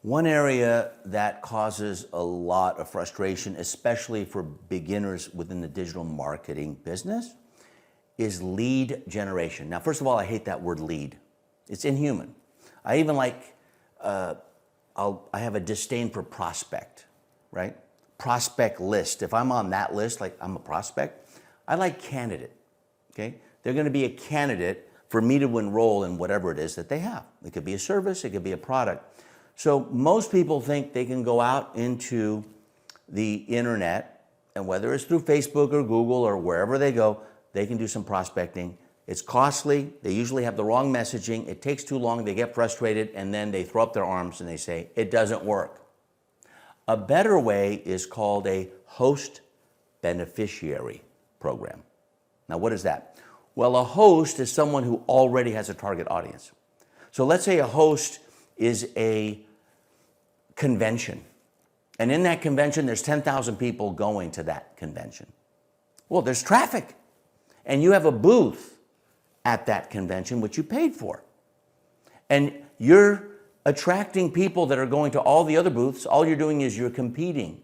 One area that causes a lot of frustration, especially for beginners within the digital marketing business, is lead generation. Now, first of all, I hate that word lead. It's inhuman. I even like, I have a disdain for prospect, right? Prospect list. If I'm on that list, like I'm a prospect, I like candidate, okay? They're gonna be a candidate for me to enroll in whatever it is that they have. It could be a service, it could be a product. So most people think they can go out into the internet, and whether it's through Facebook or Google or wherever they go, they can do some prospecting. It's costly, they usually have the wrong messaging, it takes too long, they get frustrated, and then they throw up their arms and they say, it doesn't work. A better way is called a host-beneficiary program. Now what is that? Well, a host is someone who already has a target audience. So let's say a host is a convention. And in that convention, there's 10,000 people going to that convention. Well, there's traffic. And you have a booth at that convention, which you paid for. And you're attracting people that are going to all the other booths. All you're doing is you're competing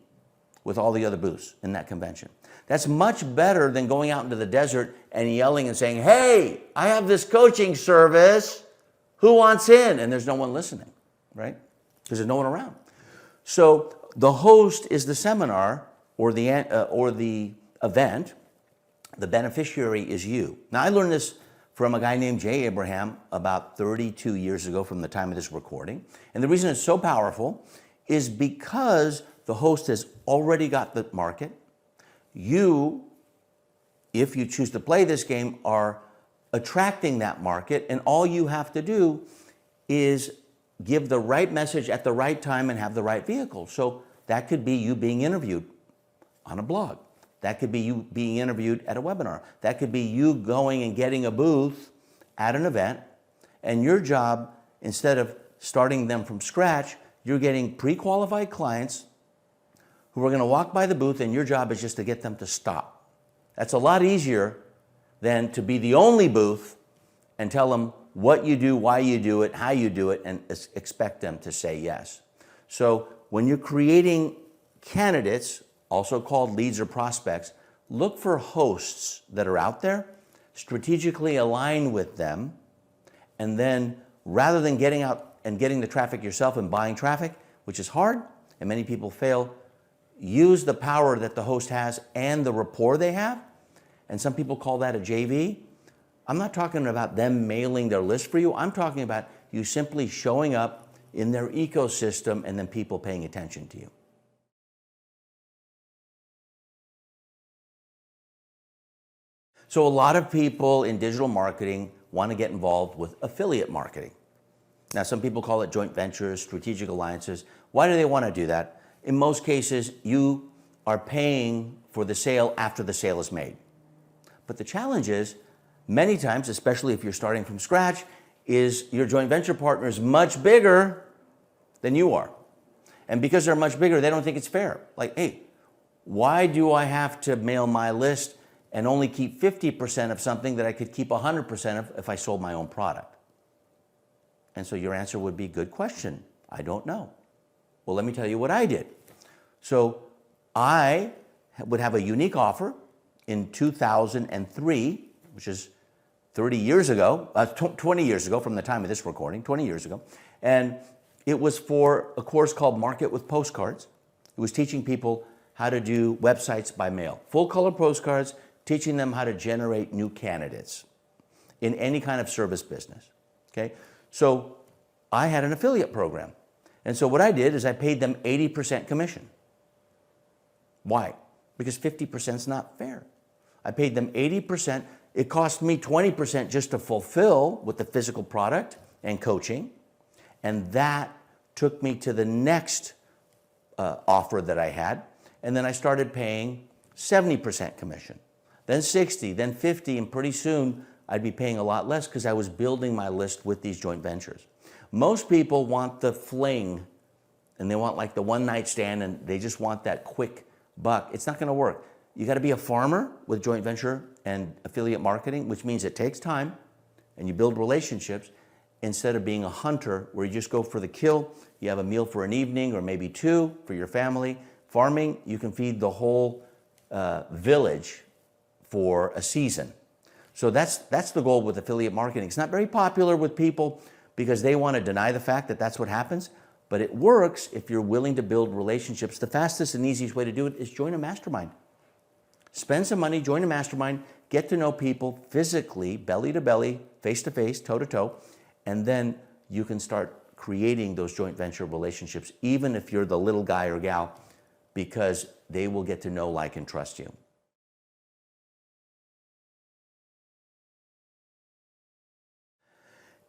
with all the other booths in that convention. That's much better than going out into the desert and yelling and saying, hey, I have this coaching service. Who wants in? And there's no one listening, right? Because there's no one around. So the host is the seminar or the event. The beneficiary is you. Now I learned this from a guy named Jay Abraham about 32 years ago from the time of this recording. And the reason it's so powerful is because the host has already got the market. You, if you choose to play this game, are attracting that market, and all you have to do is give the right message at the right time and have the right vehicle. So that could be you being interviewed on a blog. That could be you being interviewed at a webinar. That could be you going and getting a booth at an event, and your job, instead of starting them from scratch, you're getting pre-qualified clients who are going to walk by the booth, and your job is just to get them to stop. That's a lot easier than to be the only booth and tell them what you do, why you do it, how you do it, and expect them to say yes. So when you're creating candidates, also called leads or prospects, look for hosts that are out there, strategically align with them, and then rather than getting out and getting the traffic yourself and buying traffic, which is hard, and many people fail, use the power that the host has and the rapport they have. And some people call that a JV. I'm not talking about them mailing their list for you. I'm talking about you simply showing up in their ecosystem and then people paying attention to you. So a lot of people in digital marketing want to get involved with affiliate marketing. Now, some people call it joint ventures, strategic alliances. Why do they want to do that? In most cases, you are paying for the sale after the sale is made. But the challenge is, many times, especially if you're starting from scratch, is your joint venture partner is much bigger than you are. And because they're much bigger, they don't think it's fair. Like, hey, why do I have to mail my list and only keep 50% of something that I could keep 100% of if I sold my own product? And so your answer would be, good question. I don't know. Well, let me tell you what I did. So I would have a unique offer in 2003, which is 30 years ago, 20 years ago from the time of this recording, 20 years ago. And it was for a course called Market with Postcards. It was teaching people how to do websites by mail. Full color postcards, teaching them how to generate new candidates in any kind of service business, okay? So I had an affiliate program. And so what I did is I paid them 80% commission. Why? Because 50% is not fair. I paid them 80%. It cost me 20% just to fulfill with the physical product and coaching. And that took me to the next offer that I had. And then I started paying 70% commission, then 60, then 50, and pretty soon I'd be paying a lot less because I was building my list with these joint ventures. Most people want the fling, and they want like the one night stand, and they just want that quick buck. It's not going to work. You got to be a farmer with joint venture and affiliate marketing, which means it takes time and you build relationships, instead of being a hunter where you just go for the kill. You have a meal for an evening or maybe two for your family. Farming, you can feed the whole village for a season. So that's the goal with affiliate marketing. It's not very popular with people because they want to deny the fact that that's what happens, but it works if you're willing to build relationships. The fastest and easiest way to do it is join a mastermind. Spend some money, join a mastermind, get to know people physically, belly to belly, face to face, toe to toe, and then you can start creating those joint venture relationships, even if you're the little guy or gal, because they will get to know, like, and trust you.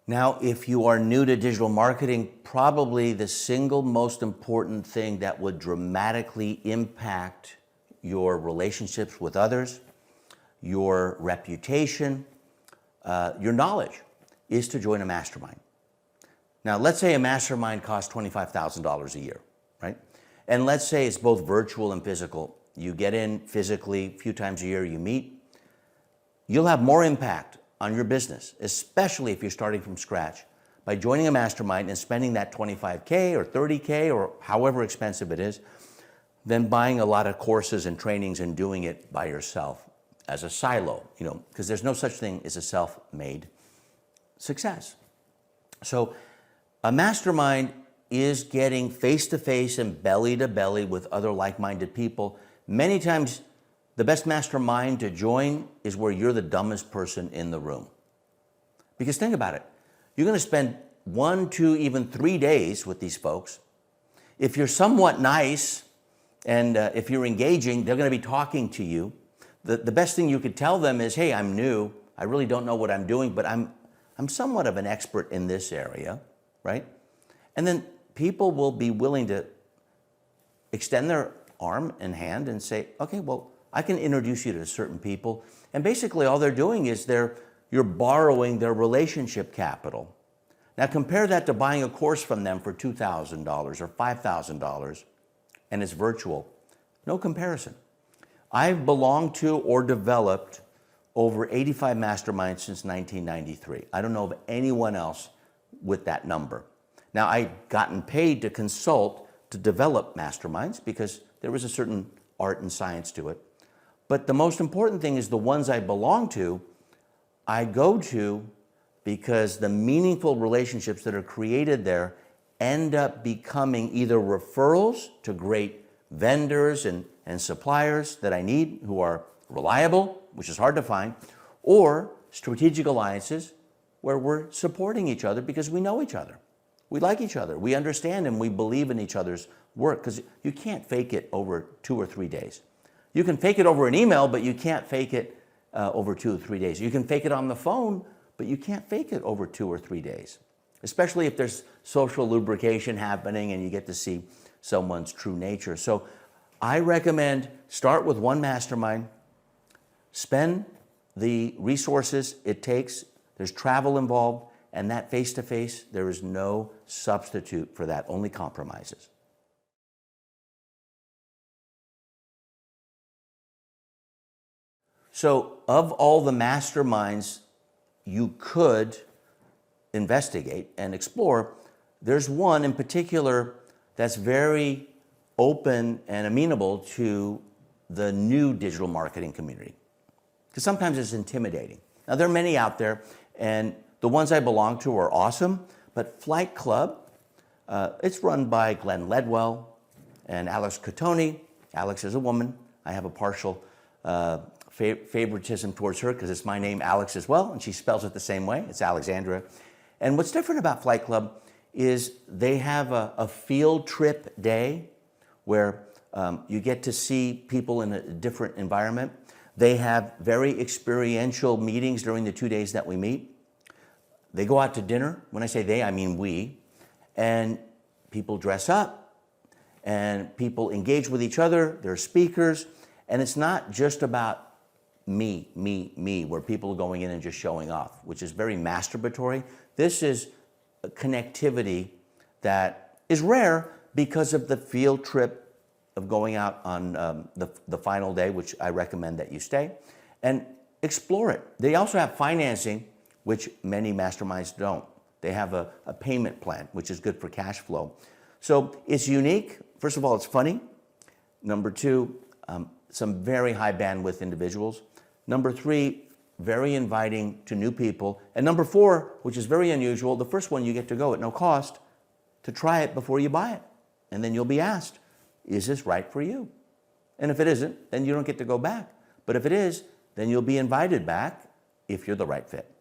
Now, if you are new to digital marketing, probably the single most important thing that would dramatically impact your relationships with others, your reputation, your knowledge, is to join a mastermind. Now, let's say a mastermind costs $25,000 a year, right? And let's say it's both virtual and physical. You get in physically a few times a year, you meet. You'll have more impact on your business, especially if you're starting from scratch, by joining a mastermind and spending that $25K or $30K or however expensive it is, than buying a lot of courses and trainings and doing it by yourself as a silo, because there's no such thing as a self-made success. So a mastermind is getting face-to-face and belly-to-belly with other like-minded people. Many times, the best mastermind to join is where you're the dumbest person in the room. Because think about it. You're going to spend 1, 2, even 3 days with these folks. If you're somewhat nice and if you're engaging, they're going to be talking to you. The best thing you could tell them is, hey, I'm new. I really don't know what I'm doing, but I'm somewhat of an expert in this area, right? And then people will be willing to extend their arm and hand and say, okay, well, I can introduce you to certain people. And basically all they're doing is you're borrowing their relationship capital. Now compare that to buying a course from them for $2,000 or $5,000 and it's virtual. No comparison. I've belonged to or developed over 85 masterminds since 1993. I don't know of anyone else with that number. Now I've gotten paid to consult to develop masterminds because there was a certain art and science to it. But the most important thing is the ones I belong to, I go to because the meaningful relationships that are created there end up becoming either referrals to great vendors and suppliers that I need who are reliable, which is hard to find, or strategic alliances where we're supporting each other because we know each other. We like each other. We understand and we believe in each other's work because you can't fake it over 2 or 3 days. You can fake it over an email, but you can't fake it over 2 or 3 days. You can fake it on the phone, but you can't fake it over 2 or 3 days, especially if there's social lubrication happening and you get to see someone's true nature. So I recommend start with one mastermind, spend the resources it takes. There's travel involved, and that face-to-face, there is no substitute for that, only compromises. So of all the masterminds you could investigate and explore, there's one in particular that's very open and amenable to the new digital marketing community. Because sometimes it's intimidating. Now there are many out there, and the ones I belong to are awesome, but Flight Club, it's run by Glen Ledwell and Alex Cotoni. Alex is a woman. I have a partial favoritism towards her because it's my name, Alex, as well, and she spells it the same way. It's Alexandra. And what's different about Flight Club is they have a field trip day where you get to see people in a different environment. They have very experiential meetings during the 2 days that we meet. They go out to dinner. When I say they, I mean we. And people dress up and people engage with each other. There are speakers. And it's not just about me, where people are going in and just showing off, which is very masturbatory. This is a connectivity that is rare because of the field trip of going out on the final day, which I recommend that you stay, and explore it. They also have financing, which many masterminds don't. They have a payment plan, which is good for cash flow. So it's unique. First of all, it's funny. Number two, some very high bandwidth individuals. Number three, very inviting to new people. And number four, which is very unusual, the first one you get to go at no cost to try it before you buy it. And then you'll be asked, is this right for you? And if it isn't, then you don't get to go back. But if it is, then you'll be invited back if you're the right fit.